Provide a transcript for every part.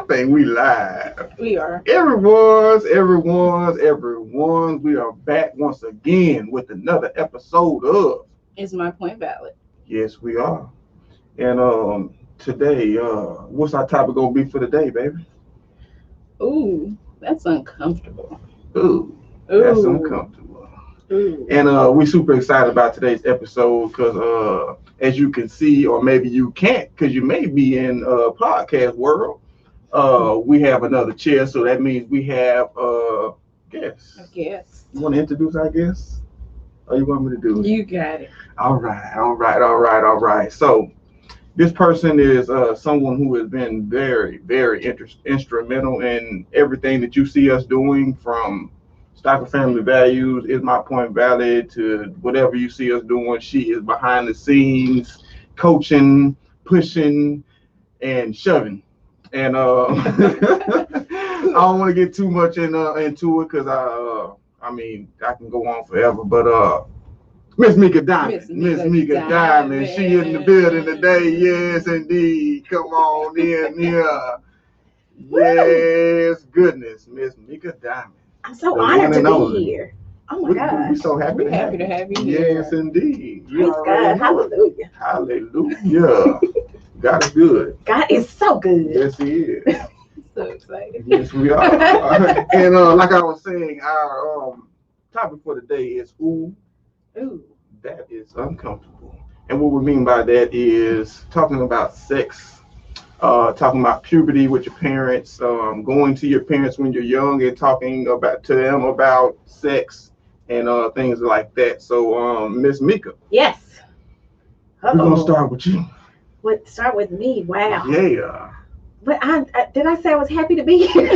think we live. We are. Everyone's. We are back once again with another episode of Is my point valid? Yes, we are. And today, what's our topic gonna be for today, baby? Ooh, that's uncomfortable. Ooh, that's uncomfortable. Ooh. And we're super excited about today's episode because as you can see, or maybe you can't, because you may be in podcast world. We have another chair, so that means we have guests. I guess. You want to introduce our guests? Or you want me to do it? You got it. All right. So this person is someone who has been very, very instrumental in everything that you see us doing, from Stock of Family Values, Is My Point Valid, to whatever you see us doing. She is behind the scenes, coaching, pushing, and shoving. And I don't want to get too much into it because I mean I can go on forever. But Miss Meka Diamond, Miss Meka Diamond, she in the building today. Yes, indeed. Come on in here. Yes, goodness, Miss Meka Diamond. I'm so honored to be here. Oh my God. We're so happy We're happy to have you here. Yes, indeed. Praise God. Hallelujah. Hallelujah. God is good. God is so good. Yes, He is. So excited. Yes, we are. And like I was saying, our topic for today is ooh, that is uncomfortable. And what we mean by that is talking about sex, talking about puberty with your parents, going to your parents when you're young and talking to them about sex and things like that. So, Miss Mika. Yes. We're gonna start with you. What? Start with me? Wow. Yeah. But did I say I was happy to be here?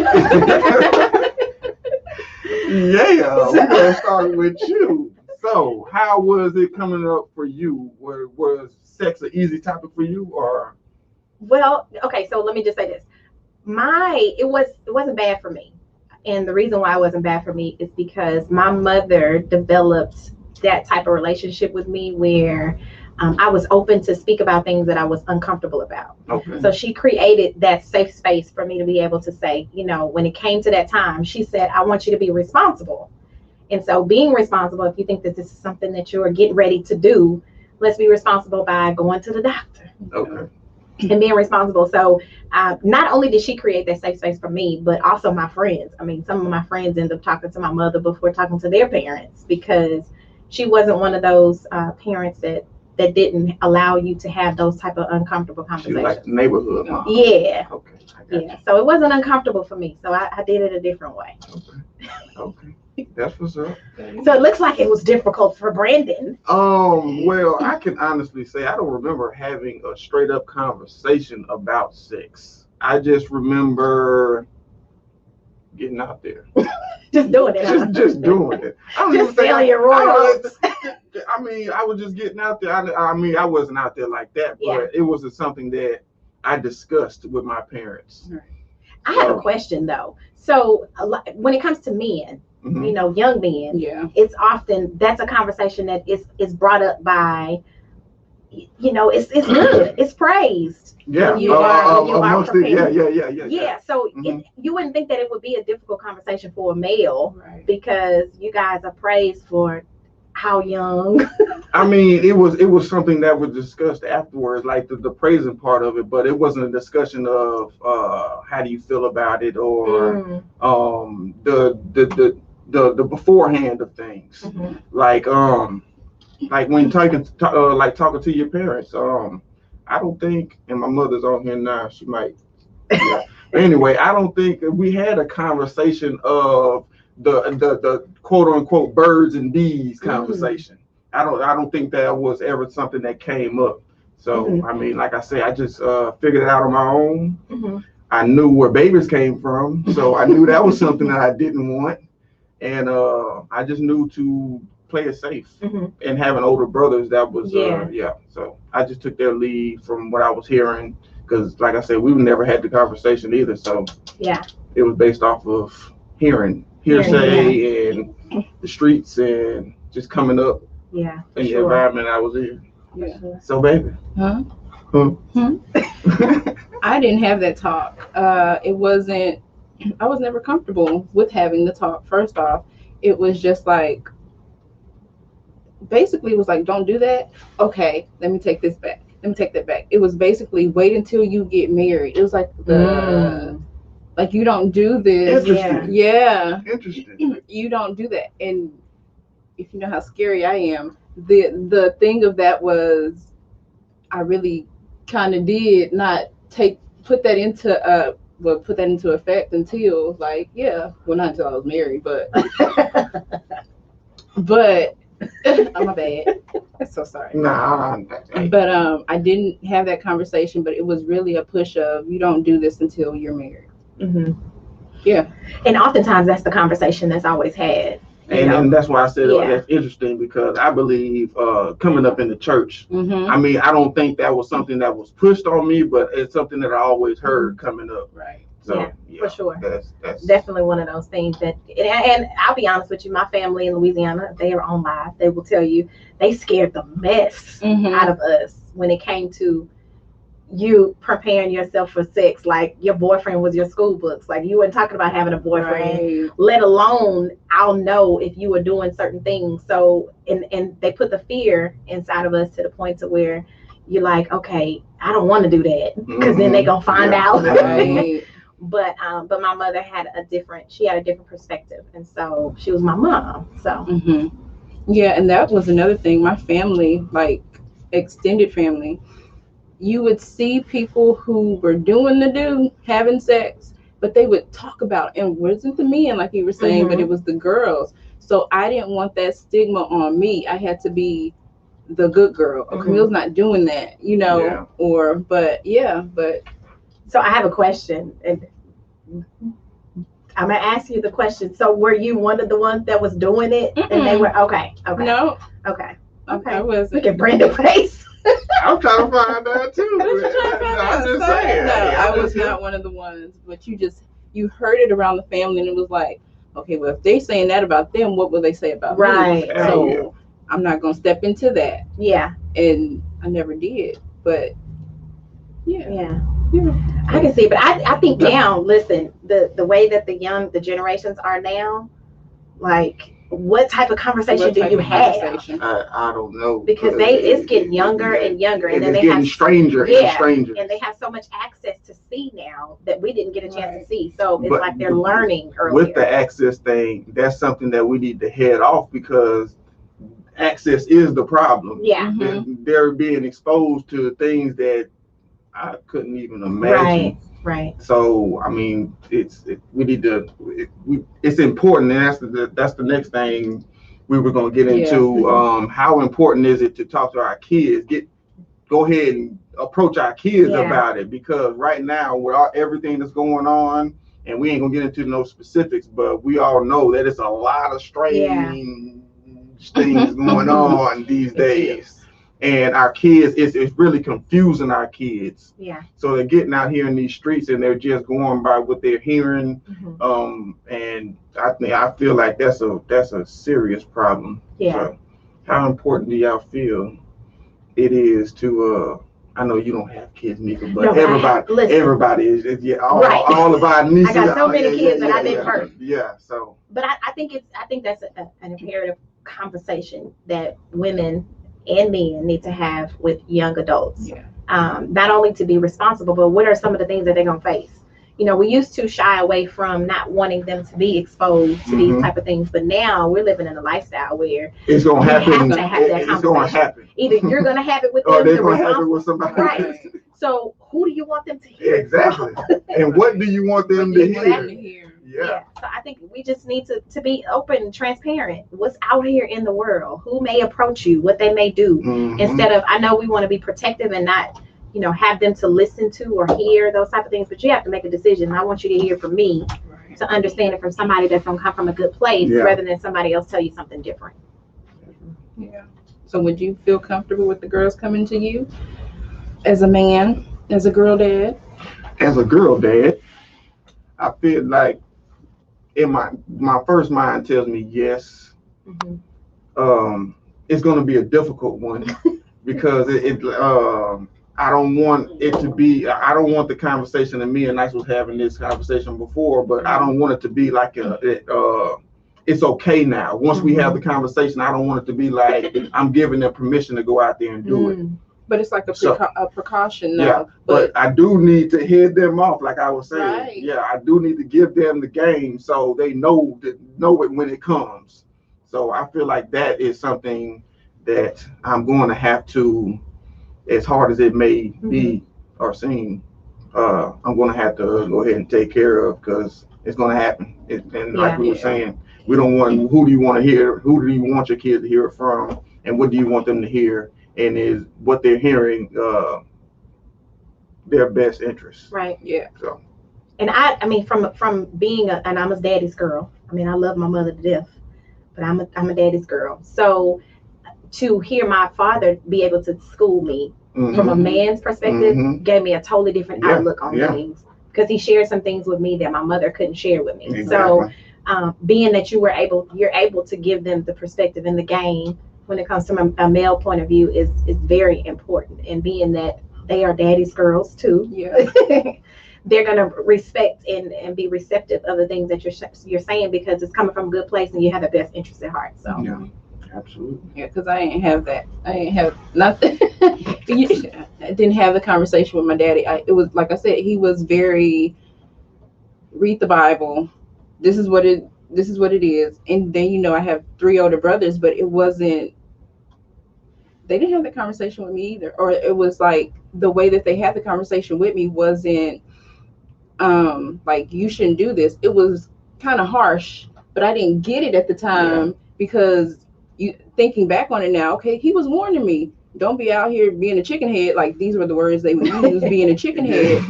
Yeah, we're gonna start with you. So, how was it coming up for you? Was sex an easy topic for you, or? Well, okay. So let me just say this: it wasn't bad for me, and the reason why it wasn't bad for me is because my mother developed that type of relationship with me where I was open to speak about things that I was uncomfortable about. Okay. So she created that safe space for me to be able to say, when it came to that time, she said, I want you to be responsible. And so being responsible, if you think that this is something that you're getting ready to do, let's be responsible by going to the doctor. Okay. And being responsible. So not only did she create that safe space for me, but also my friends. I mean, some of my friends ended up talking to my mother before talking to their parents, because she wasn't one of those parents that didn't allow you to have those type of uncomfortable conversations. She like the neighborhood mom. Yeah. Okay. Yeah. So it wasn't uncomfortable for me. So I did it a different way. Okay. That's what's up. So it looks like it was difficult for Brandon. Well, I can honestly say I don't remember having a straight up conversation about sex. I just remember getting out there. Just doing it. Just doing it. Just selling your royals. I mean, I was just getting out there. I mean, I wasn't out there like that, but it wasn't something that I discussed with my parents. I have a question though. So when it comes to men, young men, it's often, that's a conversation that is brought up by, it's good. It's praised. Yeah. You are prepared. Yeah. So you wouldn't think that it would be a difficult conversation for a male, right? Because you guys are praised for how young. I mean, it was something that was discussed afterwards, like the praising part of it, but it wasn't a discussion of how do you feel about it, or the beforehand of things. Like when talking to your parents. I don't think, and my mother's on here now, she might. Yeah. Anyway, I don't think we had a conversation of the quote unquote birds and bees conversation. I don't think that was ever something that came up. So I mean, like I say, I just figured it out on my own. I knew where babies came from, so I knew that was something that I didn't want, and I just knew to play it safe. And having older brothers, that was so I just took their lead from what I was hearing, because like I said, we never had the conversation either, so it was based off of hearsay and the streets and just coming up in the environment I was in. So baby, I didn't have that talk. It wasn't. I was never comfortable with having the talk. First off, it was just like basically it was like, don't do that. Okay, let me take this back. Let me take that back. It was basically wait until you get married. It was like like you don't do this. Interesting. Yeah. Interesting. You don't do that. And if you know how scary I am, the thing of that was I really kind of did not put that into effect until like not until I was married, but oh my bad. I'm so sorry. Nah, but I didn't have that conversation, but it was really a push of you don't do this until you're married. Yeah. And oftentimes that's the conversation that's always had. And that's why I said that's interesting, because I believe coming up in the church, I mean, I don't think that was something that was pushed on me, but it's something that I always heard coming up. Right. So, for sure. That's definitely one of those things that, and I'll be honest with you, my family in Louisiana, they are on live. They will tell you they scared the mess out of us when it came to you preparing yourself for sex. Like your boyfriend was your school books. Like you weren't talking about having a boyfriend, let alone I'll know if you were doing certain things. So and they put the fear inside of us to the point to where you're like, okay, I don't want to do that because then they gonna find out. Right. But my mother had a different perspective, and so she was my mom. So yeah, and that was another thing. My family, like extended family, you would see people who were doing having sex, but they would talk about it. And it wasn't the men, like you were saying, but it was the girls. So I didn't want that stigma on me. I had to be the good girl. Camille's not doing that, but. So I have a question, and I'm gonna ask you the question. So were you one of the ones that was doing it, and they were okay? No. Okay. I wasn't. Look at Brandon face. I'm trying to find out too. I'm just saying. No, I was not one of the ones, but you heard it around the family, and it was like, okay, well, if they're saying that about them, what will they say about me? So I'm not gonna step into that. Yeah. And I never did, but yeah. I can see, but I think now, listen, the way that the generations are now, like, what type of conversation do you have? I don't know, because it's getting younger and younger, and then they getting stranger and stranger, and they have so much access to see now that we didn't get a chance to see. So it's like they're learning earlier. With the access thing, that's something that we need to head off, because access is the problem. Yeah. They're being exposed to things that I couldn't even imagine. Right. So I mean, it's important, and that's the next thing we were going to get into. How important is it to talk to our kids? Go ahead and approach our kids about it, because right now with everything that's going on, and we ain't gonna get into no specifics, but we all know that it's a lot of strange things going on these days. And our kids, it's really confusing our kids. Yeah. So they're getting out here in these streets and they're just going by what they're hearing. And I feel like that's a serious problem. Yeah. So how important do y'all feel it is to I know you don't have kids, Mika, but everybody is all of our nieces. I got so many kids that I didn't hurt. Yeah. So. But I think that's an imperative conversation that women and men need to have with young adults. Not only to be responsible, but what are some of the things that they're gonna face? We used to shy away from not wanting them to be exposed to these type of things, but now we're living in a lifestyle where it's gonna happen. Have to have that it's gonna happen. Either you're gonna have it with them, or they're gonna have it with somebody. Right. So who do you want them to hear? Exactly. And what do you want them to hear? Yeah. So I think we just need to be open and transparent. What's out here in the world? Who may approach you? What they may do? Instead of, I know we want to be protective and not, have them to listen to or hear those type of things. But you have to make a decision. I want you to hear from me to understand it from somebody that's gonna come from a good place rather than somebody else tell you something different. Yeah. So would you feel comfortable with the girls coming to you as a man, as a girl dad? As a girl dad, I feel like in my first mind tells me yes. It's going to be a difficult one because I don't want it to be. I don't want the conversation. And me and Nice was having this conversation before, but I don't want it to be like it's okay now. Once we have the conversation, I don't want it to be like I'm giving them permission to go out there and do it. But it's like a precaution now. Yeah, but I do need to head them off, like I was saying. Right. Yeah, I do need to give them the game so they know it when it comes. So I feel like that is something that I'm going to have to, as hard as it may be or seem, I'm going to have to go ahead and take care of, because it's going to happen. Like we were saying, we don't want. Who do you want to hear? Who do you want your kids to hear it from? And what do you want them to hear? And is what they're hearing their best interest? Right. Yeah. So. And I mean, from being and I'm a daddy's girl. I mean, I love my mother to death, but I'm a daddy's girl. So to hear my father be able to school me from a man's perspective gave me a totally different outlook on things, because he shared some things with me that my mother couldn't share with me. Exactly. So being that you're able to give them the perspective and the game when it comes to a male point of view is very important. And being that they are daddy's girls too, they're gonna respect and be receptive of the things that you're saying, because it's coming from a good place and you have the best interest at heart. So yeah, absolutely. Yeah, because I ain't have that. I ain't have nothing. I didn't have the conversation with my daddy. It was like I said, he was very read the Bible. This is what it is. And then I have 3 older brothers, but it wasn't. They didn't have the conversation with me either. Or it was like the way that they had the conversation with me wasn't like, you shouldn't do this. It was kind of harsh, but I didn't get it at the time because thinking back on it now, okay, he was warning me, don't be out here being a chicken head. Like, these were the words they would use, being a chicken head.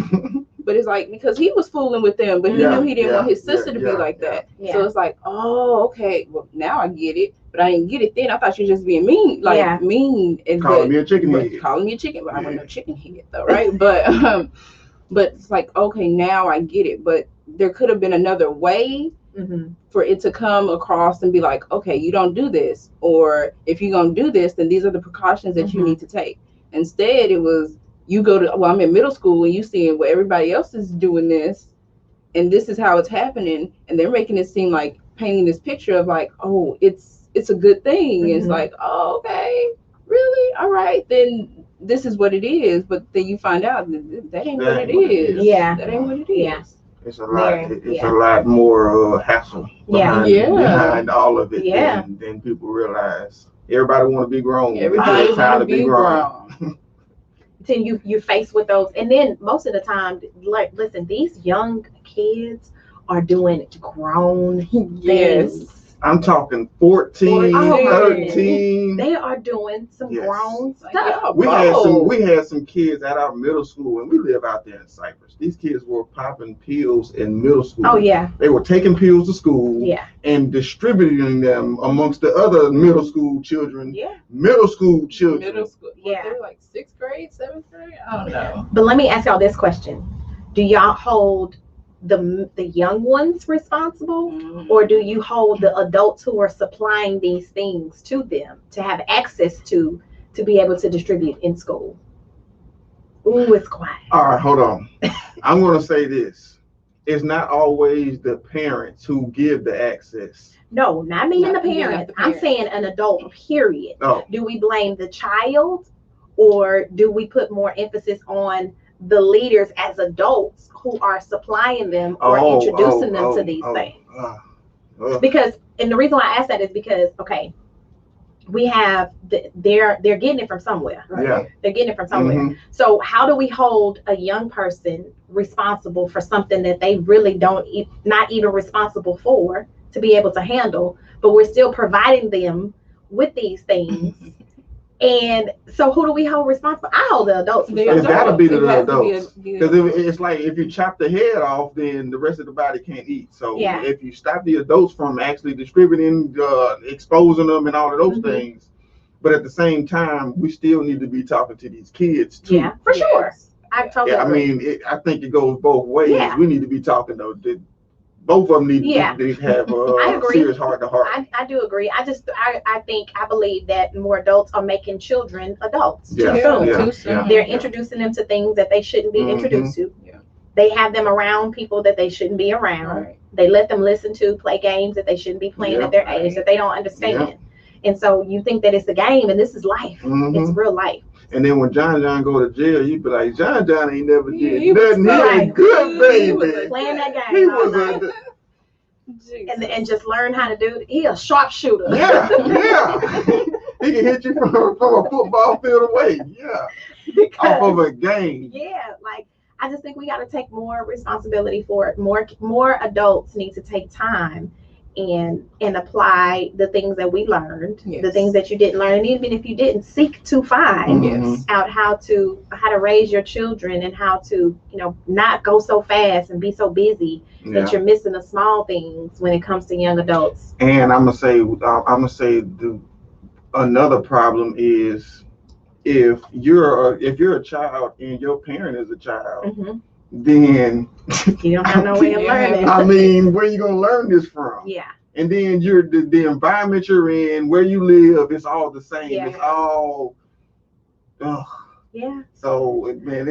But it's like, because he was fooling with them, but he knew he didn't want his sister to be like that. Yeah. So it's like, oh, okay, well, now I get it. But I didn't get it then. I thought you were just being mean, mean. And calling me a chicken head. Calling me a chicken, but I wasn't no chicken head though, right? But it's like, okay, now I get it. But there could have been another way for it to come across and be like, okay, you don't do this. Or if you're going to do this, then these are the precautions that you need to take. Instead, it was, you go to, I'm in middle school and you seeing, well, everybody else is doing this and this is how it's happening. And they're making it seem like, painting this picture of like, oh, it's a good thing. It's like, oh, okay, really? All right, then this is what it is. But then you find out that ain't what it is. Yeah, that ain't what it is. Yeah. It's a lot. It's a lot more hassle behind all of it than people realize. Everybody want to be grown. Everybody want to be grown. Then you're faced with those, and then most of the time, like, listen, these young kids are doing grown things. I'm talking 14, 13. They are doing some grown stuff. We had some kids at our middle school, and we live out there in Cypress. These kids were popping pills in middle school. Oh yeah. They were taking pills to school and distributing them amongst the other middle school children. Yeah. Middle school children. Middle school. Yeah. They're like 6th grade, 7th grade. I don't know. But let me ask y'all this question: do y'all hold the young ones responsible, or do you hold the adults who are supplying these things to them to have access to be able to distribute in school? Ooh, it's quiet. All right, hold on. I'm going to say this. It's not always the parents who give the access. No, not me and the parents. I'm saying an adult, period. Oh. Do we blame the child, or do we put more emphasis on the leaders as adults who are supplying them or introducing them to these things? Because, and the reason why I ask that is because, okay, we have they're getting it from somewhere. Right? Yeah. They're getting it from somewhere. So how do we hold a young person responsible for something that they really not even responsible for to be able to handle, but we're still providing them with these things? And so who do we hold responsible? I hold the adults. It's got to be the adults. Because it's like, if you chop the head off, then the rest of the body can't eat. So if you stop the adults from actually distributing, exposing them and all of those things, but at the same time, we still need to be talking to these kids too. Yeah, for sure. I totally agree. I mean, I think it goes both ways. Yeah. We need to be talking to both of them need Yeah. to have I a agree. serious heart to heart. I do agree. I believe that more adults are making children adults too soon. Too soon. They're introducing them to things that they shouldn't be introduced to. Yeah. They have them around people that they shouldn't be around. Right. They let them listen to, play games that they shouldn't be playing at their age that they don't understand. And so you think that it's a game, and this is life. It's real life. And then when John go to jail, you be like, John ain't never did he was nothing. He a good baby. He was Playing that game. He all was night. And just learn how to do. He a sharpshooter. Yeah. He can hit you from a football field away. Yeah. Off of a game. Yeah, like I just think we got to take more responsibility for it. More adults need to take time and apply the things that we learned, the things that you didn't learn, and even if you didn't, seek to find out how to raise your children and how to not go so fast and be so busy that you're missing the small things when it comes to young adults. And I'm gonna say another problem is if you're a child and your parent is a child, then you don't have no way of learning. I mean, where you gonna learn this from? Yeah. And then the environment you're in, where you live, it's all the same. Yeah. It's all. Yeah. So man,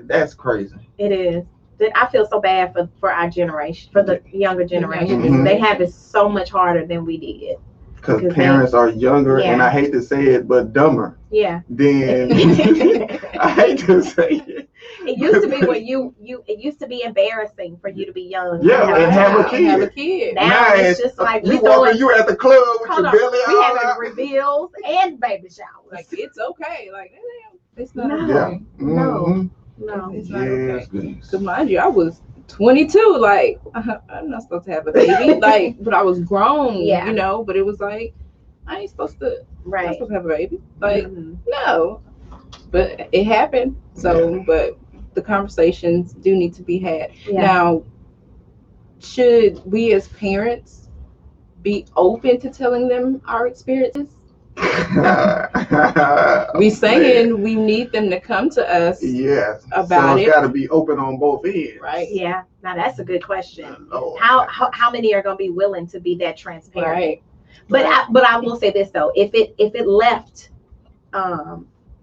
that's crazy. It is. I feel so bad for our generation, for the younger generation. They have it so much harder than we did. Because parents are younger, and I hate to say it, but dumber. Yeah. Then I hate to say it. It used to be it used to be embarrassing for you to be young. Yeah, and have a kid. Now it's just like you're at the club with your belly we all having out. reveals and baby showers. Like it's okay. Like it's not okay. No. It's not okay. Because mind you, I was 22. Like I'm not supposed to have a baby. Like, but I was grown. Yeah. But it was like I ain't supposed to. Right. I'm supposed to have a baby. Like no. But it happened. So, but the conversations do need to be had. Yeah. Now, should we as parents be open to telling them our experiences? We saying we need them to come to us. Yes. About it's got to be open on both ends. Right. Yeah. Now that's a good question. How many are going to be willing to be that transparent? Right. But I will say this though, if it left,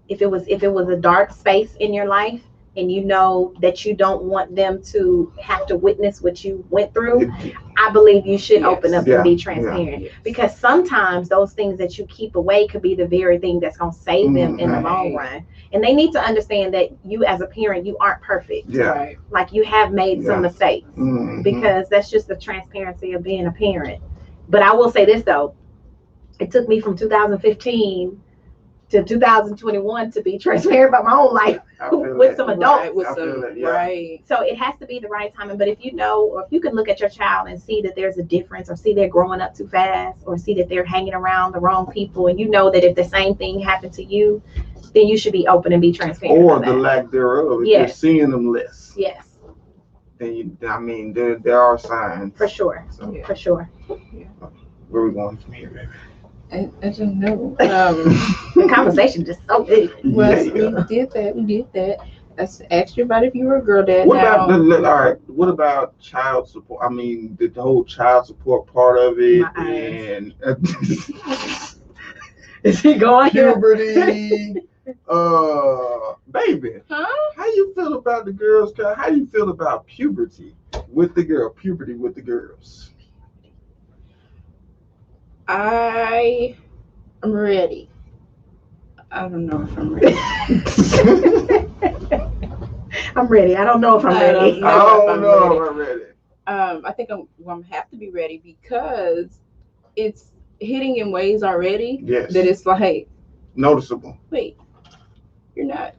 if it was a dark space in your life, and you know that you don't want them to have to witness what you went through, I believe you should open up and be transparent. Because sometimes those things that you keep away could be the very thing that's going to save them in the long run. And they need to understand that you as a parent, you aren't perfect. Yeah. Right. Like you have made some mistakes, because that's just the transparency of being a parent. But I will say this though, it took me from 2015 to 2021 to be transparent about my own life with some adults. Right. So it has to be the right timing. But if you know, or if you can look at your child and see that there's a difference, or see they're growing up too fast, or see that they're hanging around the wrong people, and you know that if the same thing happened to you, then you should be open and be transparent. Or the lack thereof. If you're seeing them less. Yes. Then there are signs. For sure. So, for sure. Yeah. Where are we going from here, baby? I don't know. The conversation just so big. Well, we did that. I asked you about if you were a girl dad. What about child support? I mean, the whole child support part of it, and is he going puberty? Baby, how you feel about the girls? How do you feel about puberty with the girls? I am ready. I don't know if I'm ready. I'm ready. I don't know if I'm ready. I don't know if I'm ready. I think I'm going to have to be ready because it's hitting in ways already that it's like noticeable. Wait, you're not.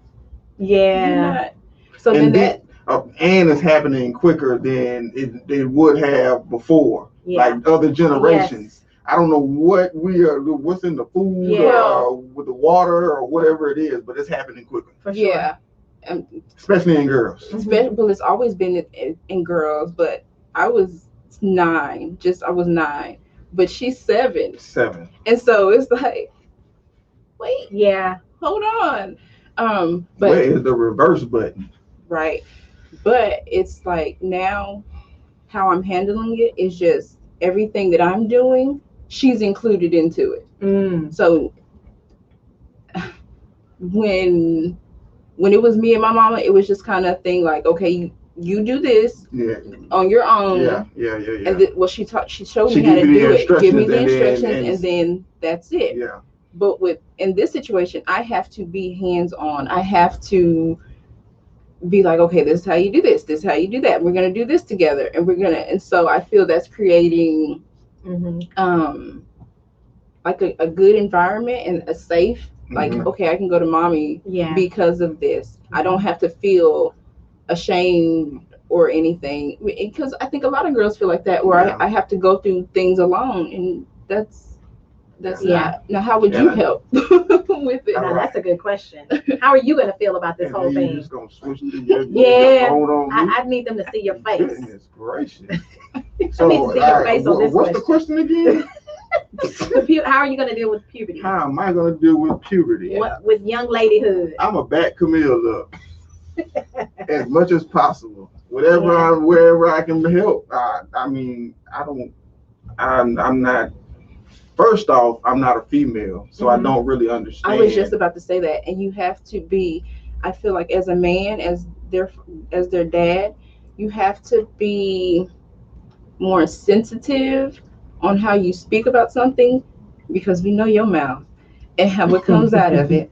Yeah. You're not. So then and it's happening quicker than it would have before, like other generations. Yes. I don't know what's in the food with the water or whatever it is, but it's happening quicker. For sure. Yeah. Especially in girls. Well, it's always been in girls, but I was 9. I was 9, but she's 7. 7. And so it's like, wait. Yeah. Hold on. But where is the reverse button? Right. But it's like now how I'm handling it is just everything that I'm doing, she's included into it. So when it was me and my mama, it was just kind of thing like, okay, you do this on your own. Yeah. And she showed me how to do it. Give me the instructions, and then that's it. Yeah. But in this situation, I have to be hands on. I have to be like, okay, this is how you do this. This is how you do that. We're gonna do this together, and so I feel that's creating like a good environment and a safe. Like, okay, I can go to mommy because of this. I don't have to feel ashamed or anything, because I think a lot of girls feel like that, where I have to go through things alone, and that's not. Now, how would you help with it? Now, that's a good question. How are you going to feel about this whole thing? You're just going to switch to your phone on me? I need them to see your face. Goodness gracious. So, I need to see your face on this what's the question again? How are you going to deal with puberty? How am I going to deal with puberty? With young ladyhood? I'm a back Camille up as much as possible. Wherever I can help. I mean, I'm not. First off, I'm not a female, so I don't really understand. I was just about to say that, and you have to be. I feel like as a man, as their dad, you have to be more sensitive on how you speak about something, because we know your mouth and how what comes out of it.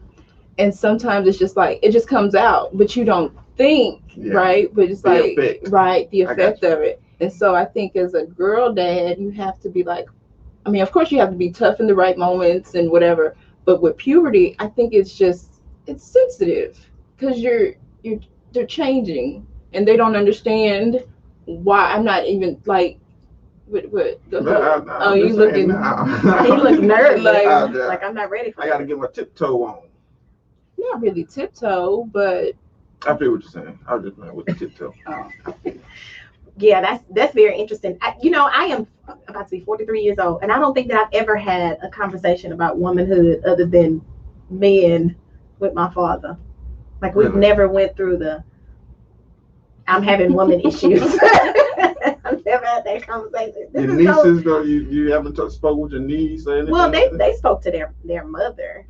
And sometimes it's just like, it just comes out, but you don't think, right? But it's the effect of it. And so I think as a girl dad, you have to be like, I mean, of course you have to be tough in the right moments and whatever, but with puberty, I think it's sensitive, because they're changing and they don't understand why. I'm not even like, you looking nervous, like I'm not ready for I got to get my tiptoe on. Not really tiptoe, but I feel what you're saying. I was just playing with the tiptoe. Yeah, that's very interesting. I am about to be 43 years old, and I don't think that I've ever had a conversation about womanhood other than men with my father. Like, we've never went through I'm having woman issues. I've never had that conversation. Your nieces, though, you haven't spoke with your niece or anything? Well, they spoke to their mother.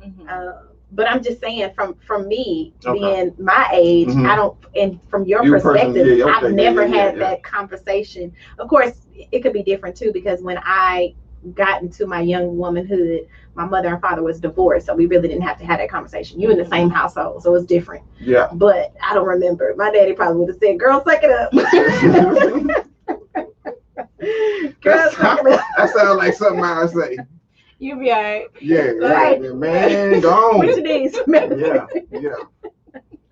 But I'm just saying, from me being my age, I don't, and from your perspective, I've never had that conversation. Of course, it could be different too, because when I got into my young womanhood, my mother and father was divorced, so we really didn't have to have that conversation. You in the same household, so it's different. Yeah. But I don't remember. My daddy probably would have said, "Girl, suck it up." That sounds like something I say. You'll be all right. Yeah, right. Man, gone. What you need? Yeah.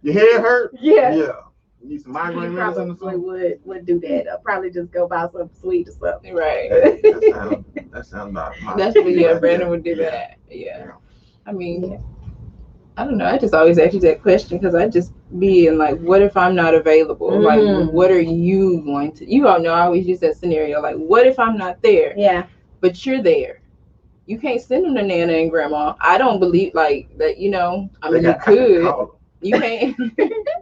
Your head hurt? Yeah. You need some migraine medicine or something? Would do that. I'll probably just go buy something sweet or something. Right. That sounds about my. That's what Brandon would do that. Yeah. I mean, I don't know. I just always ask you that question, because I just be in like, what if I'm not available? Like, what are you going to? You all know I always use that scenario. Like, what if I'm not there? Yeah. But you're there. You can't send them to Nana and Grandma. I don't believe like that. I mean, you could. You can't.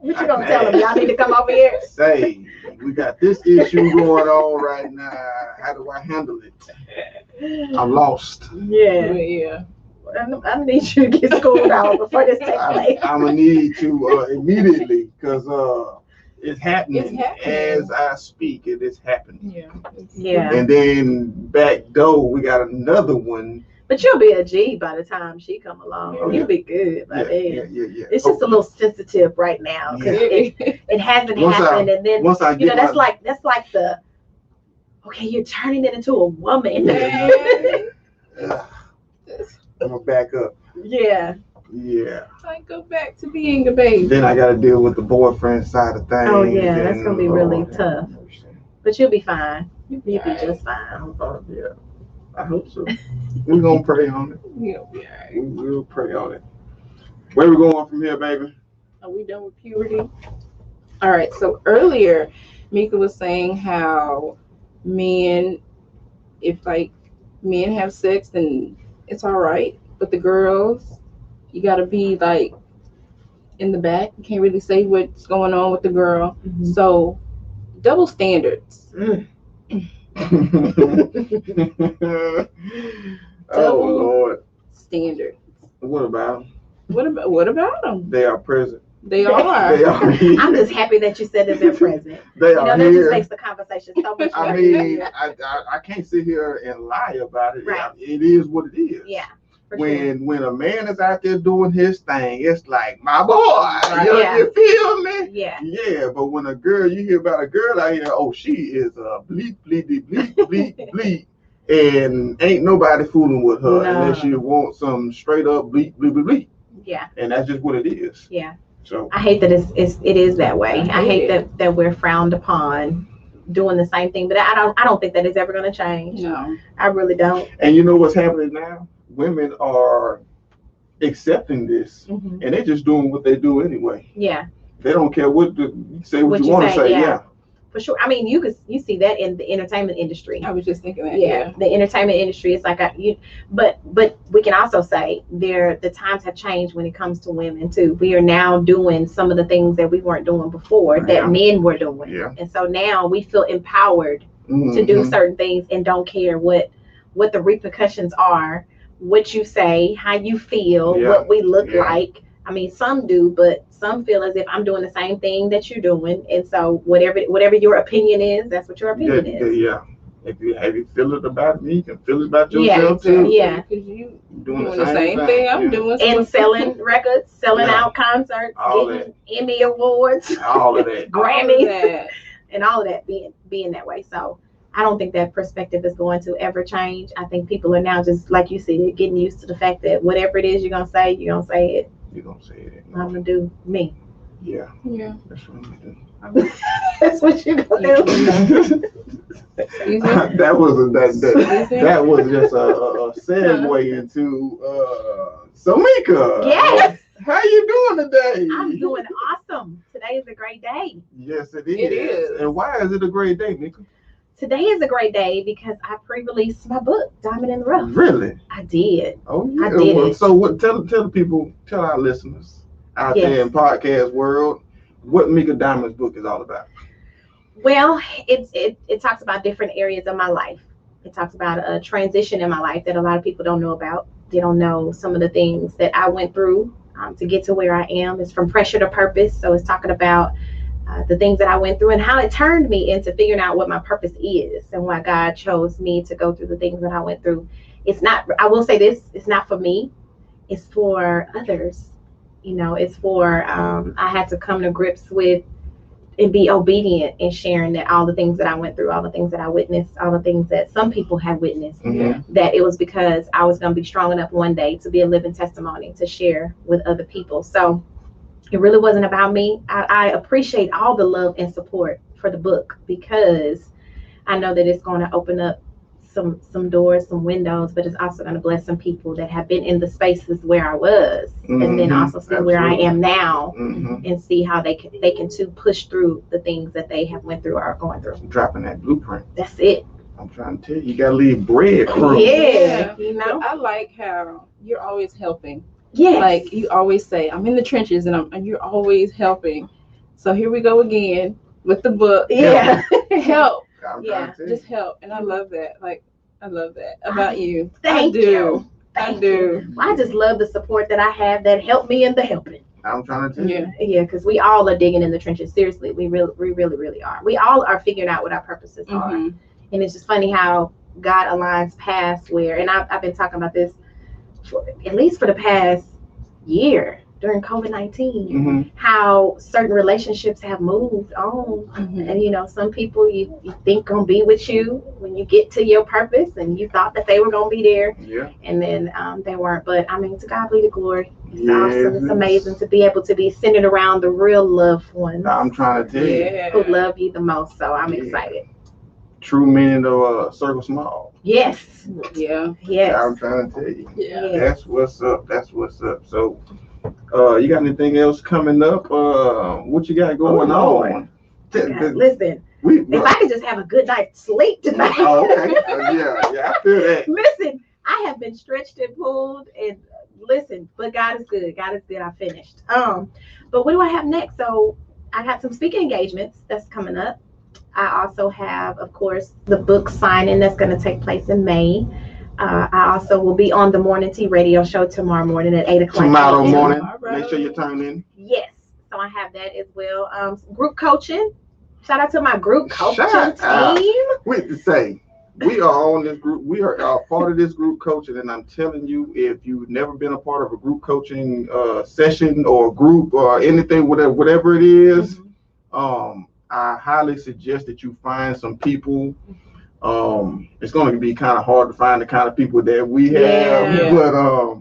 What you gonna tell them? Y'all need to come over here. Say, we got this issue going on right now. How do I handle it? I'm lost. Yeah. I need you to get schooled out before this takes place. I'm gonna need to immediately, because it's happening as I speak. It is happening. Yeah. And then back door, we got another one. But you'll be a G by the time she come along. You'll be good by then. Yeah. It's just a little sensitive right now, because it hasn't happened, and then that's like okay, you're turning it into a woman. I'm gonna back up. Yeah. I go back to being a baby. Then I got to deal with the boyfriend side of things. Oh yeah, that's gonna be really tough. But you'll be fine. You'll be just fine. I hope so. We're gonna pray on it. You'll be all right. We'll pray on it. Where we going from here, baby? Are we done with puberty? All right. So earlier, Mika was saying how if men have sex, then it's all right. But the girls, you got to be like in the back. You can't really say what's going on with the girl. So double standards. Oh Lord. Standard. What about them? What about them? They are present. They are. They are here. I'm just happy that you said that they're present. They You know, are that just here. makes the conversation so much I more mean, easier. I can't sit here and lie about it. Right. It is what it is. Yeah. For sure. When a man is out there doing his thing, it's like, my boy, Right. Yeah. you feel me? Yeah. Yeah, but when a girl, you hear about a girl out here, oh, she is a bleep, bleep, bleep, bleep, bleep, and ain't nobody fooling with her No. unless you want some straight up bleep, bleep, bleep, bleep. Yeah. And that's just what it is. Yeah. So I hate that it is that way. I hate it. that we're frowned upon doing the same thing, but I don't think that it's ever going to change. No. I really don't. And you know what's happening now? Women are accepting this, Mhm. and they're just doing what they do anyway. Yeah. They don't care what you say, what What you you want to say, say. yeah. Yeah. For sure. I mean, you see that in the entertainment industry. I was just thinking that. Yeah, the entertainment industry is like but we can also say the times have changed when it comes to women too. We are now doing some of the things that we weren't doing before Yeah. that men were doing. Yeah. And so now we feel empowered to do certain things and don't care what the repercussions are, what you say, how you feel, Yeah. what we look Yeah. like. I mean, some do, but some feel as if I'm doing the same thing that you're doing, and so whatever your opinion is, that's what your opinion is. Yeah. If you feel it about me, you can feel it about Yeah, yourself too. Yeah. Because you Doing the same thing I'm Yeah. doing. And selling records, selling Yeah. out concerts, All getting Emmy awards, All of that. Grammys, and all of that being that way. So I don't think that perspective is going to ever change. I think people are now just like you said, getting used to the fact that whatever it is you're gonna say it. You're gonna say it. I'm gonna do me. Yeah. Yeah. That's what I'm gonna do. That's what you're gonna do. Excuse me? that was just a segue into so Mika. Yes. How you doing today? I'm doing awesome. Today is a great day. Yes, it is. It is. And why is it a great day, Mika? Today is a great day because I pre-released my book, Diamond in the Rough. Really? I did. Oh yeah. I did. Well, so what? Tell the people, tell our listeners out there in podcast world, what Meka Diamond's book is all about. Well, it talks about different areas of my life. It talks about a transition in my life that a lot of people don't know about. They don't know some of the things that I went through to get to where I am. It's from pressure to purpose. So it's talking about the things that I went through and how it turned me into figuring out what my purpose is and why God chose me to go through the things that I went through. It's not, I will say this, it's not for me. It's for others. You know, it's for, I had to come to grips with and be obedient in sharing that all the things that I went through, all the things that I witnessed, all the things that some people have witnessed, that it was because I was going to be strong enough one day to be a living testimony to share with other people. So it really wasn't about me. I appreciate all the love and support for the book because I know that it's going to open up some doors, some windows, but it's also going to bless some people that have been in the spaces where I was, and then also see where I am now, and see how they can too push through the things that they have went through or are going through. Dropping that blueprint. That's it. I'm trying to tell you, you gotta leave breadcrumbs. Yeah, you know. But I like how you're always helping. Yes. Like you always say, I'm in the trenches, and you're always helping. So here we go again with the book. Yeah. Help. I'm Yeah, trying to tell you. Just help. And I love that. Like, I love that about you. Thank I do. you. I do. I just love the support that I have that helped me in the helping. I'm trying to tell you. Yeah, because we all are digging in the trenches. Seriously, we really are. We all are figuring out what our purposes are. And it's just funny how God aligns paths where, and I've been talking about this at least for the past year during COVID-19, how certain relationships have moved on. And you know, some people you think gonna be with you when you get to your purpose, and you thought that they were gonna be there, and then they weren't. But I mean, to God be the glory. It's awesome. It's amazing to be able to be centered around the real loved ones. I'm trying to tell you. Who love you the most. So I'm excited. True meaning of circle small. Yes. Yeah. Yes. I'm trying to tell you. Yeah. That's what's up. That's what's up. So, you got anything else coming up? What you got going on? Listen, if I could just have a good night's sleep tonight. Oh, okay. Yeah, I feel that. Listen, I have been stretched and pulled, and listen, but God is good. God is good. I finished. But what do I have next? So I got some speaking engagements that's coming up. I also have, of course, the book signing that's going to take place in May. I also will be on the Morning Tea radio show tomorrow morning at 8 o'clock. Tomorrow a.m. morning. Make sure you tune in. Yes. So I have that as well. Group coaching. Shout out to my group coaching team. Wait to say, we are on this group. We are part of this group coaching, and I'm telling you, if you've never been a part of a group coaching session or group or anything, whatever it is, I highly suggest that you find some people. It's going to be kind of hard to find the kind of people that we have, but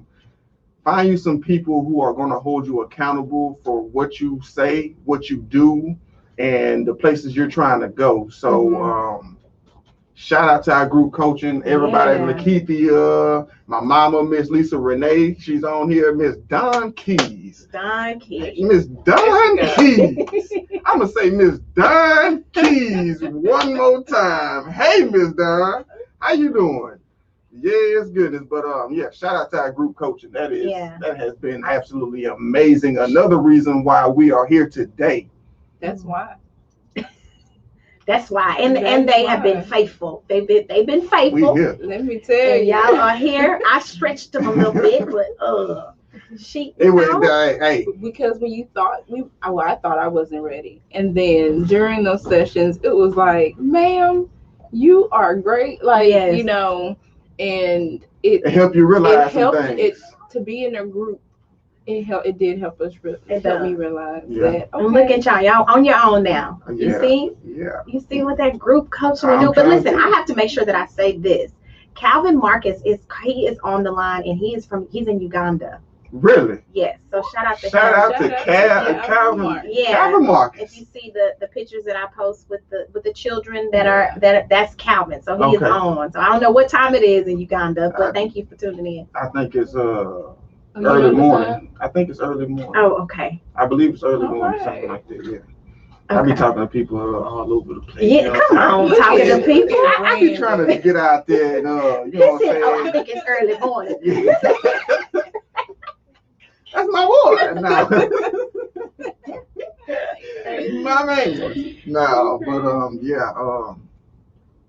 find you some people who are going to hold you accountable for what you say, what you do, and the places you're trying to go. So shout out to our group coaching, everybody, Lakeithia, my mama, Miss Lisa Renee, she's on here, Miss Don Keys. Miss Don Keys. I'm going to say Miss Don Keys one more time. Hey, Miss Don, how you doing? Yeah, it's goodness, but shout out to our group coaching. That has been absolutely amazing. Another reason why we are here today. That's why. That's why, and they have been faithful. They've been faithful. Let me tell you, y'all are here. I stretched them a little bit, but hey. Because when you thought I thought I wasn't ready, and then during those sessions, it was like, ma'am, you are great, you know, and it helped you realize some things. To be in a group. It did help us. It helped me realize that. Okay. Look at y'all on your own now. You see? Yeah. You see what that group coaching will do. But listen, I have to make sure that I say this. Calvin Marcus is on the line, and he's in Uganda. Really? Yes. So shout out to Calvin. Yeah. Calvin Marcus. If you see the pictures that I post with the children that's Calvin. So he is on. So I don't know what time it is in Uganda, but thank you for tuning in. I think it's early morning. I think it's early morning. Oh, okay. I believe it's early morning, something like that. Yeah. I be talking to people all over the place. Yeah, come on, talking to people. I be trying to get out there and you know what I'm saying. I think it's early morning. That's my boy. No. My man. No,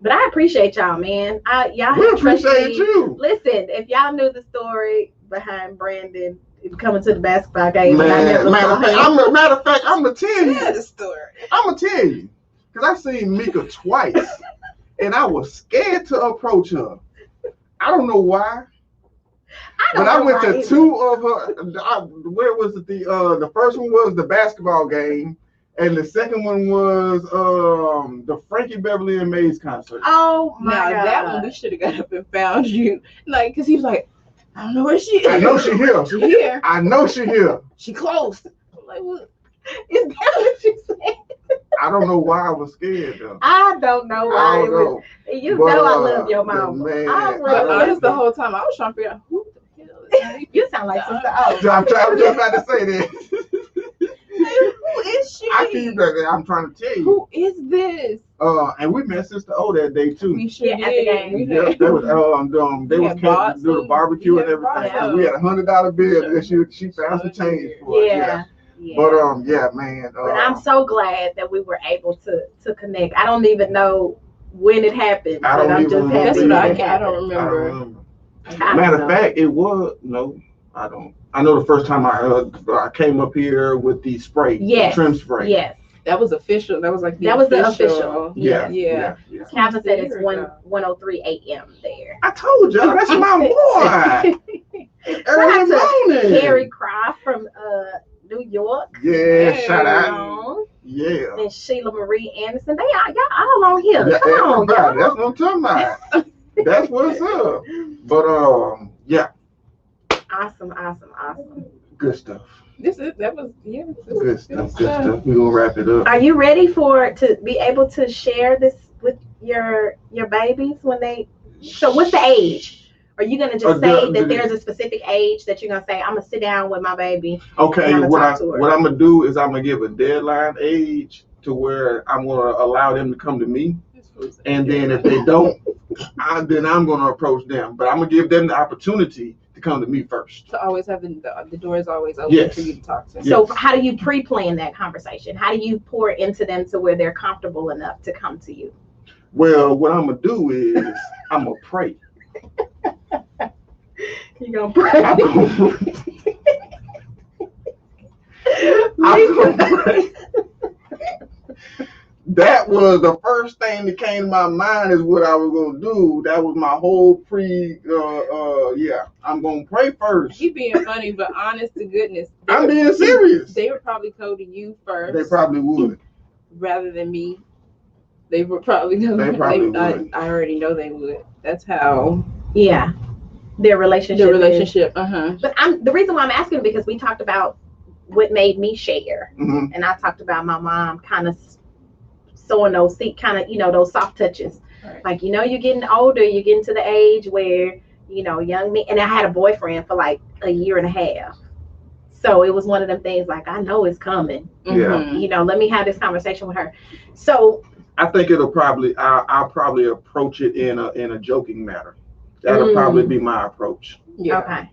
but I appreciate y'all, man. Y'all we appreciate you. Listen, if y'all knew the story behind Brandon coming to the basketball game, matter of fact, I'm gonna tell you the story. I'm gonna tell you because I seen Mika twice, and I was scared to approach her. I don't know why. But I went to two of her. Where was it? The first one was the basketball game. And the second one was the Frankie Beverly and Mays concert. Oh my God. That one we should have got up and found you. Like, because he was like, I don't know where she is. I know she here. She here. I know she here. She close. I'm like, what? Is that what you said? I don't know why I was scared though. I don't know why. I don't know. You know I love your mama. Honest, the whole time I was trying to figure out who the hell is You sound like Sister O. I'm just about to say that. Who is she? I'm trying to tell you. Who is this? And we met Sister O that day too. We sure did. At the game. Yeah, they was do the barbecue and everything. So we had $100 bill that she found some change for. Yeah. But man. But I'm so glad that we were able to connect. I don't even know when it happened. I don't remember. Matter of fact, it was I don't. I know the first time I came up here with the spray, trim spray. Yes. That was official. That was like the official. Yeah. Calvin said it's 1:03 a.m. there. I told y'all that's my boy. Early morning. Harry Croft from New York. Yeah, shout out. Yeah. And Sheila Marie Anderson. Y'all all on here. Come on, y'all. That's what I'm talking about. That's what's up. But Awesome. Good stuff. Good stuff. We're gonna wrap it up. Are you ready to be able to share this with your babies when they? So what's the age? Are you gonna just say that there's a specific age that you're gonna say I'm gonna sit down with my baby? Okay. What I'm gonna do is I'm gonna give a deadline age to where I'm gonna allow them to come to me, and then if they don't, then I'm gonna approach them. But I'm gonna give them the opportunity to to come to me first. To always have the door is always open Yes. for you to talk to. So how do you pre-plan that conversation? How do you pour into them to where they're comfortable enough to come to you? Well, what I'm gonna do is I'm gonna pray. You gonna pray? I'm gonna pray. That was the first thing that came to my mind is what I was gonna do. That was my whole I'm gonna pray first. You being funny, but honest to goodness, I'm being serious. they would probably go to you first. They probably would. Rather than me. They would probably go. They probably would. I already know they would. That's how. Yeah. Their relationship. But the reason why I'm asking because we talked about what made me share, and I talked about my mom kind of sowing those those soft touches. Right. Like you're getting older, you're getting to the age where young me, and I had a boyfriend for like a year and a half. So it was one of them things like I know it's coming. Yeah. Let me have this conversation with her. So I think I'll probably approach it in a joking manner. That'll probably be my approach. Yeah. Okay.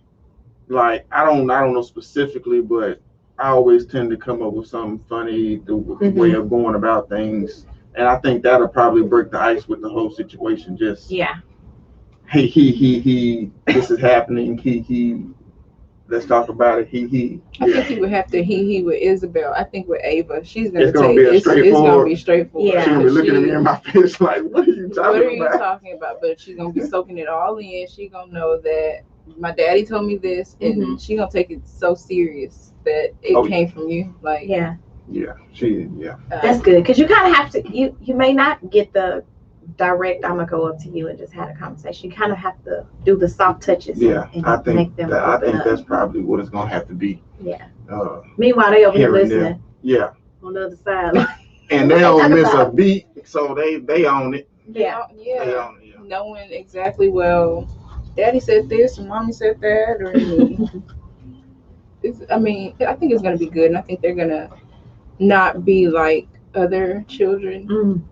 Like I don't know specifically, but I always tend to come up with something funny, the way of going about things, and I think that'll probably break the ice with the whole situation. Just hey, he, this is happening. He, let's talk about it. He. I think he would have to he with Isabel. I think with Ava, she's gonna it's gonna be it's gonna be straightforward. Yeah. She's gonna be looking at me in my face like, what are you talking about? But she's gonna be soaking it all in. She's gonna know that my daddy told me this, and she's gonna take it so serious that it came from you. Like that's good because you kind of have to. You may not get the direct. I'm gonna go up to you and just have a conversation. You kind of have to do the soft touches. And I think make them that's probably what it's gonna have to be. Yeah. Meanwhile, they over here listening. Them. Yeah. On the other side. And they don't miss a beat, so they own it. Yeah. Yeah. They own it, knowing exactly. Well, Daddy said this and Mommy said that, or I think it's gonna be good, and I think they're gonna not be like other children.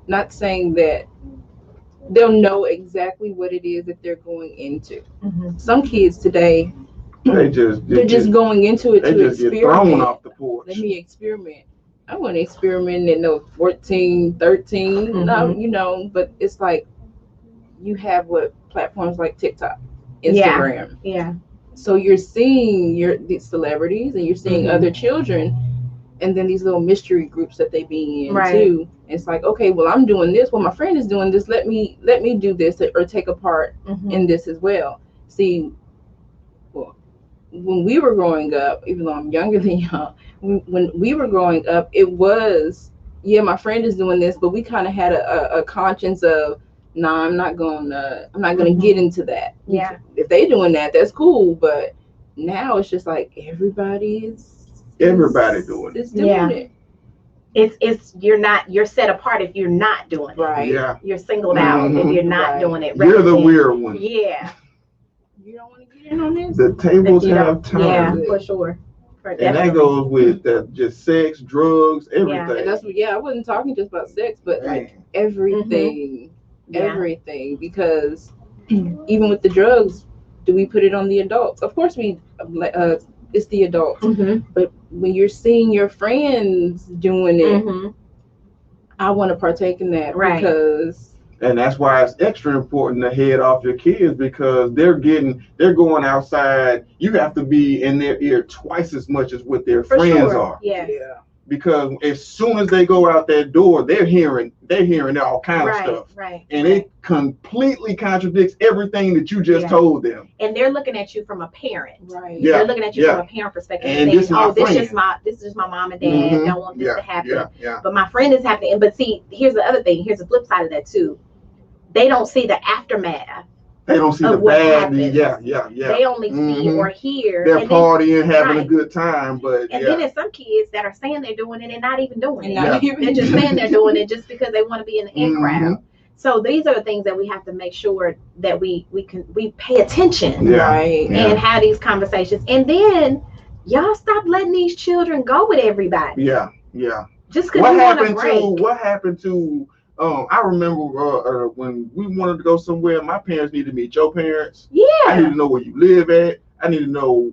Not saying that they'll know exactly what it is that they're going into. Some kids today, they're just going into it to just experiment. Get thrown off the porch. Let me experiment. I want to experiment at 14, 13, but it's like you have platforms like TikTok, Instagram. Yeah. So you're seeing these celebrities and you're seeing other children, and then these little mystery groups that they be in too. It's like, okay, well, I'm doing this. Well, my friend is doing this. Let me do this or take a part in this as well. See, when we were growing up, even though I'm younger than y'all, when we were growing up, it was, my friend is doing this, but we kind of had a conscience of, nah, I'm not gonna get into that. Yeah. If they doing that, that's cool. But now it's just like everybody doing it. It's you're set apart if you're not doing it. Right. Yeah. You're singled out if you're not doing it. You're the weird one. Yeah. You don't want to get in on this? The tables have turned. Yeah, for sure. And that goes with just sex, drugs, everything. And that's I wasn't talking just about sex, but like everything. Everything. Because even with the drugs, do we put it on the adults? Of course it's the adults. But when you're seeing your friends doing it, I want to partake in that because. And that's why it's extra important to head off your kids because they're going outside. You have to be in their ear twice as much as what their friends are. Yeah. Because as soon as they go out that door, they're hearing all kind of stuff. Right. And it completely contradicts everything that you just told them. And they're looking at you from a parent. Right. Yeah. They're looking at you from a parent perspective and saying, this is just my mom and dad. Don't want this to happen. But my friend is happening. But see, here's the other thing. Here's the flip side of that too. They don't see the aftermath. They don't see the bad. Yeah. They only see or hear. They're partying, having a good time, but then there's some kids that are saying they're doing it and not even doing it. They're just saying they're doing it just because they want to be in the in crowd. So these are the things that we have to make sure that we pay attention, and have these conversations. And then y'all stop letting these children go with everybody. Yeah. Just because you want to break. What happened to I remember when we wanted to go somewhere, my parents needed to meet your parents. Yeah. I need to know where you live at. I need to know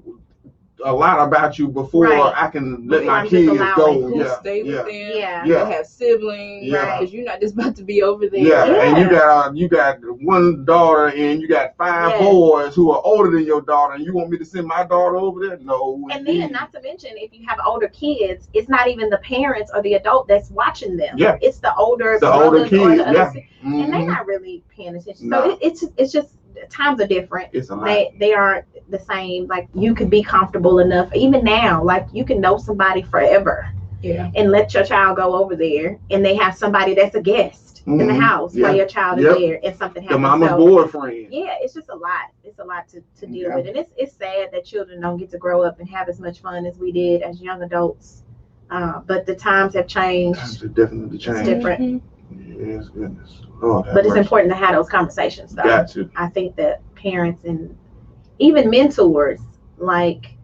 a lot about you before I can let my kids go. Who stay with them? Yeah. They have siblings. Yeah. Because you're not just about to be over there. Yeah. Yeah. And you got one daughter and you got 5 boys who are older than your daughter, and you want me to send my daughter over there? No. And then, not to mention, if you have older kids, it's not even the parents or the adult that's watching them. Yeah. It's the older kids. Or the other Mm-hmm. And they're not really paying attention. No. So it's just times are different. It's a lot. They aren't the same. Like, you could be comfortable enough, even now, like you can know somebody forever. Yeah. And let your child go over there, and they have somebody that's a guest in the house while your child is there, and something happens. The mama's boyfriend. Yeah, it's just a lot. It's a lot to deal with, and it's sad that children don't get to grow up and have as much fun as we did as young adults. But the times have changed. Times have definitely changed. It's different. Yes, goodness. Lord, but it's important to have those conversations, though. Got to. I think that parents and even mentors, like,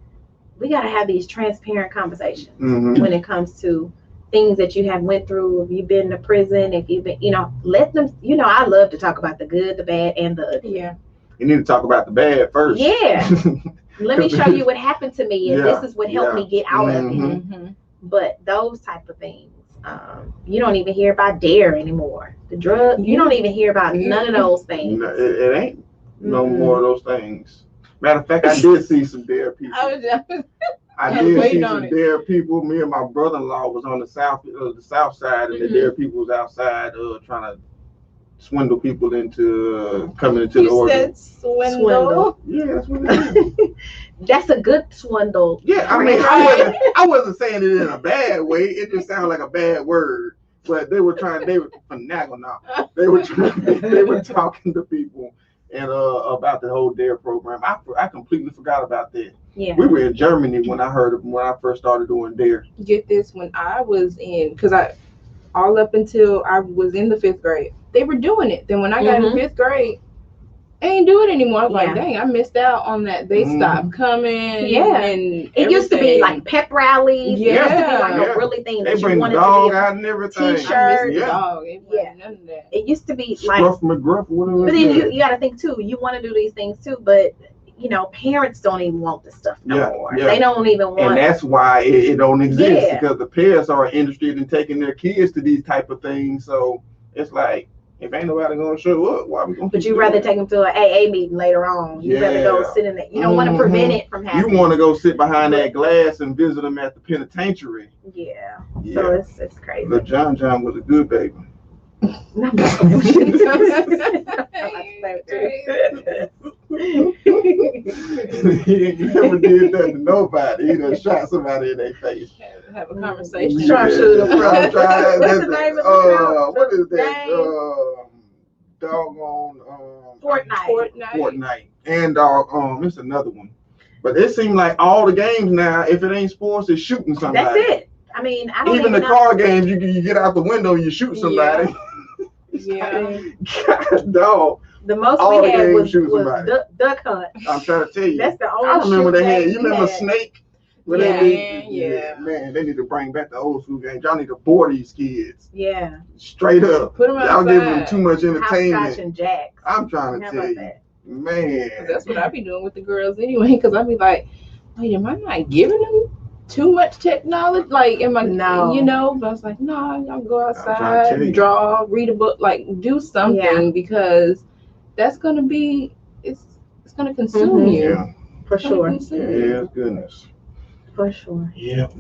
we got to have these transparent conversations when it comes to things that you have went through. If you've been to prison, if you've been, let them, I love to talk about the good, the bad, and the ugly. Yeah. You need to talk about the bad first. Yeah. Let me show you what happened to me, and this is what helped me get out of it. Mm-hmm. But those type of things, you don't even hear about DARE anymore. The drug, you don't even hear about none of those things. No, it ain't no more of those things. Matter of fact, I did see some DARE people. I did see some DARE people. Me and my brother-in-law was on the south side, and the DARE people was outside trying to swindle people into coming into the order. You said swindle? Yeah, that's what it is. That's a good swindle. Yeah, I mean, I wasn't saying it in a bad way. It just sounded like a bad word. But they were finagle now. They were talking to people and about the whole DARE program. I completely forgot about that. Yeah. We were in Germany when I first started doing DARE. Get this, when I was in, because all up until I was in the 5th grade, they were doing it. Then when I got in 5th grade, they ain't do it anymore. I was like, dang, I missed out on that. They stopped coming. Yeah. And it used to be like pep rallies. Yeah. It used to be like a really thing that they bring you wanted the dog to be out and everything. T-shirt. Dog. Yeah. None of that. It used to be like Scruff McGruff, whatever. But then you got to think too. You want to do these things too, but parents don't even want this stuff no more. Yeah. They don't even want. And that's why it don't exist, because the parents are interested in taking their kids to these type of things. So it's like, if ain't nobody gonna show up, why we gonna? But you rather take them to an AA meeting later on. You rather go sit in that. You don't want to prevent it from happening. You want to go sit behind that glass and visit them at the penitentiary. Yeah. So it's crazy. But John was a good baby. You never did that to nobody. He done shot somebody in their face. Have a conversation. Sharpshooter. What's the name of the what is that? Doggone Fortnite. And it's another one. But it seems like all the games now, if it ain't sports, it's shooting somebody. That's it. I mean, I don't even the car games, you get out the window and you shoot somebody. Yeah. God, dog. The most we had was duck hunt. I'm trying to tell you. That's the only. I remember they had. You remember Snake? Yeah. Man, they need to bring back the old school games. Y'all need to board these kids. Yeah. Straight up. Put them outside. Y'all giving them too much entertainment. Hopscotch and jacks. I'm trying to tell you, that? man. That's what I be doing with the girls anyway. Because I be like, wait, am I not giving them too much technology? Like, am I? No. But I was like, no, y'all go outside, draw, read a book, like do something because that's gonna be it's gonna consume you. Yeah. For sure. Yeah, goodness. For sure. Yep.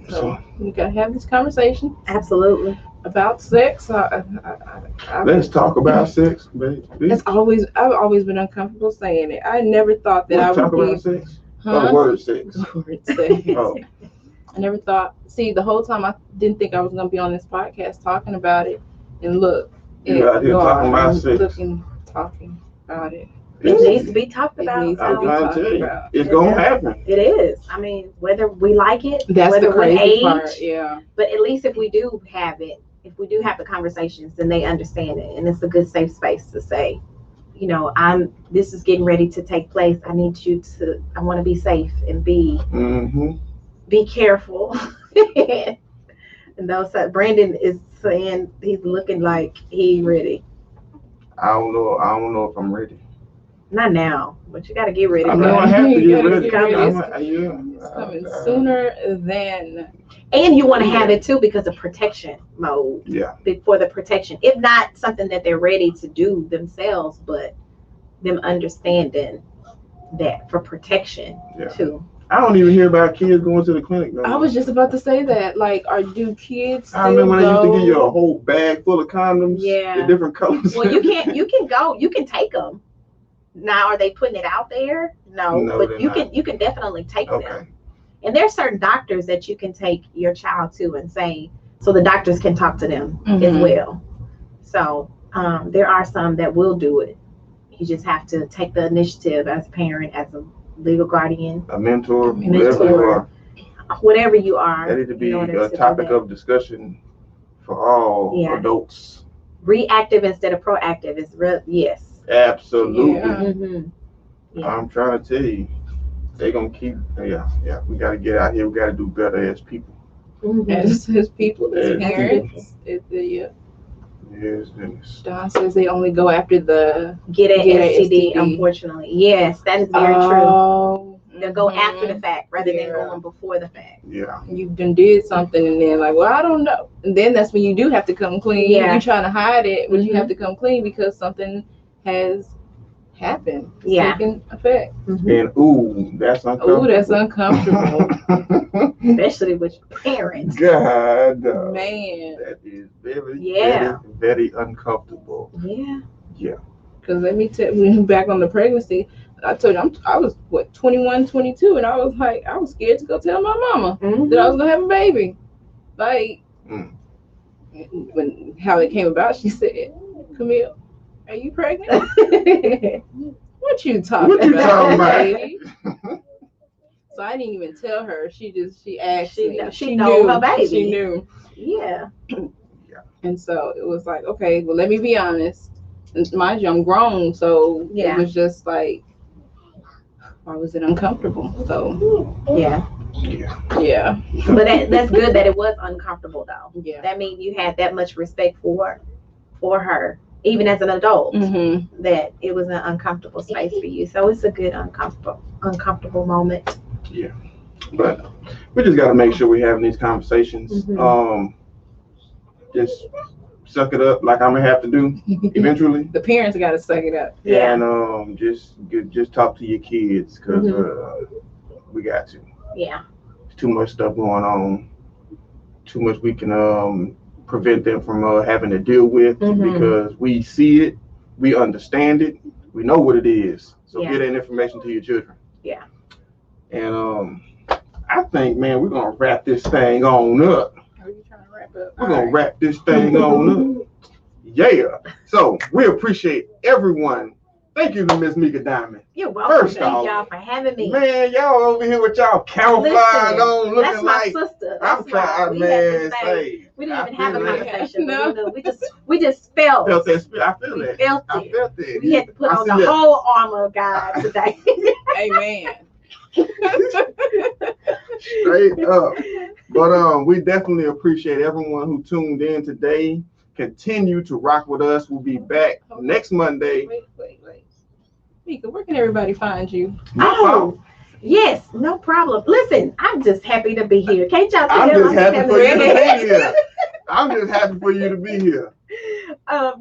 So we gotta have this conversation. Absolutely. About sex. Let's talk about sex, baby. I've always been uncomfortable saying it. I never thought that I would talk about sex. Huh? Oh, word sex. Word sex. Oh. I never thought. See, the whole time I didn't think I was gonna be on this podcast talking about it. And look, you out here talking about sex. Talking about it. It needs to be talked about. I'm trying to tell you, it's gonna happen. It is. I mean, whether we like it, that's whether the crazy age, part. Yeah. But at least if we do have it, if we do have the conversations, then they understand it, and it's a good safe space to say, this is getting ready to take place. I want to be safe and be careful. And those Brandon is saying he's looking like he ready. I don't know if I'm ready. Not now, but you got to get ready. I know I have to You get gotta ready. get ready. It's coming sooner than. And you want to have it too because of protection mode. Yeah. For the protection, if not something that they're ready to do themselves, but them understanding that for protection too. I don't even hear about kids going to the clinic no more. I was just about to say that. Like, do kids still I remember when go? they used to give you a whole bag full of condoms. Yeah. The different colors. Well, you can go. You can take them. Now, are they putting it out there? No, but you can definitely take them. And there's certain doctors that you can take your child to and say, so the doctors can talk to them as well. So there are some that will do it. You just have to take the initiative as a parent, as a legal guardian, a mentor, whatever you are. That needs to be a topic of discussion for all adults. Reactive instead of proactive is real. Yes. Absolutely. Yeah. Yeah. I'm trying to tell you, they're gonna keep. Yeah. We got to get out here. We got to do better as people. As people, as parents. Yes. Don says they only go after the get an STD. Unfortunately, yes, that is very true. They'll go after the fact rather than going before the fact. Yeah. You done did something and then like, well, I don't know. And then that's when you do have to come clean. Yeah. You're trying to hide it, but you have to come clean because something has happened. Taken effect. And that's uncomfortable. That's uncomfortable. Especially with your parents. God. Man. That is very, very uncomfortable. Yeah. Because let me tell you, back on the pregnancy, I told you I was 21, 22, and I was like, I was scared to go tell my mama that I was gonna have a baby. Like, when how it came about, she said, "Camille, are you pregnant?" What you talking about, baby? So I didn't even tell her. She asked me. She knew her baby. She knew. Yeah. And so it was like, okay, well, let me be honest. Mind you, I'm grown, so it was just like, why was it uncomfortable? So yeah. But that's good that it was uncomfortable though. Yeah. That means you had that much respect for her, even as an adult, that it was an uncomfortable space for you. So it's a good uncomfortable moment. Yeah. But we just got to make sure we're having these conversations. Just suck it up like I'm gonna have to do eventually. The parents got to suck it up. Yeah. And just talk to your kids because we got to. Yeah. Too much stuff going on. Too much we can prevent them from having to deal with because we see it, we understand it, we know what it is. So get that information to your children. Yeah. And I think, man, we're gonna wrap this thing on up. Are you trying to wrap up? We're gonna wrap this thing on up. Yeah. So we appreciate everyone. Thank you to Miss Meka Diamond. You're welcome. Thank y'all for having me. Man, y'all over here with y'all camouflage on, looking that's my like sister. I'm trying, man. We didn't even have a conversation. No. We just felt. I feel that. I felt it. We had to put on the whole armor of God today. Amen. Straight up. But we definitely appreciate everyone who tuned in today. Continue to rock with us. We'll be back next Monday. Wait. Mika, where can everybody find you? Yes, no problem. Listen, I'm just happy to be here. Can't y'all tell? I'm just happy for you to be here. I'm just happy for you to be here.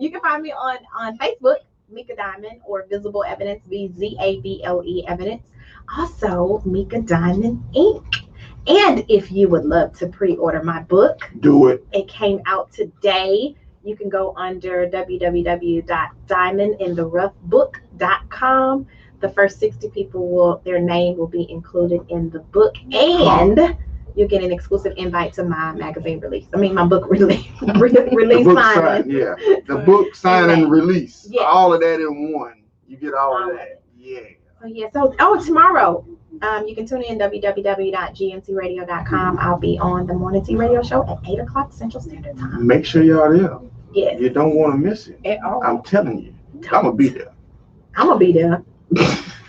You can find me on Facebook, Meka Diamond, or Visible Evidence, VZABLE Evidence. Also, Meka Diamond Inc. And if you would love to pre-order my book, do it. It came out today. You can go under www.diamondintheroughbook.com. The first 60 people their name will be included in the book, and you'll get an exclusive invite to my magazine release. I mean, my book release signing. The book signing release. Yes. All of that in one. You get all of that. Yeah. So tomorrow, you can tune in www.gmtradio.com. I'll be on the Morning Tea Radio Show at 8 o'clock Central Standard Time. Make sure y'all there. Yes. You don't want to miss it. At all. I'm telling you. I'm going to be there. I'm going to be there.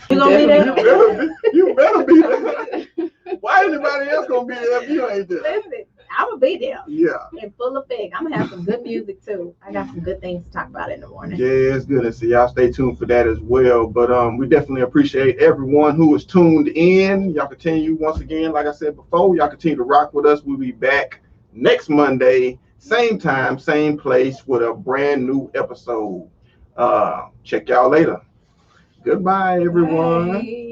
You going to be there? You better be there. Why anybody else going to be there if you ain't there? Listen, I'm going gonna be there. Yeah. In full effect. I'm gonna have some good music too. I got some good things to talk about in the morning. Yeah, it's good to see. Y'all stay tuned for that as well. But we definitely appreciate everyone who is tuned in. Y'all continue once again, like I said before, y'all continue to rock with us. We'll be back next Monday, same time, same place, with a brand new episode. Check y'all later. Goodbye, everyone. Bye.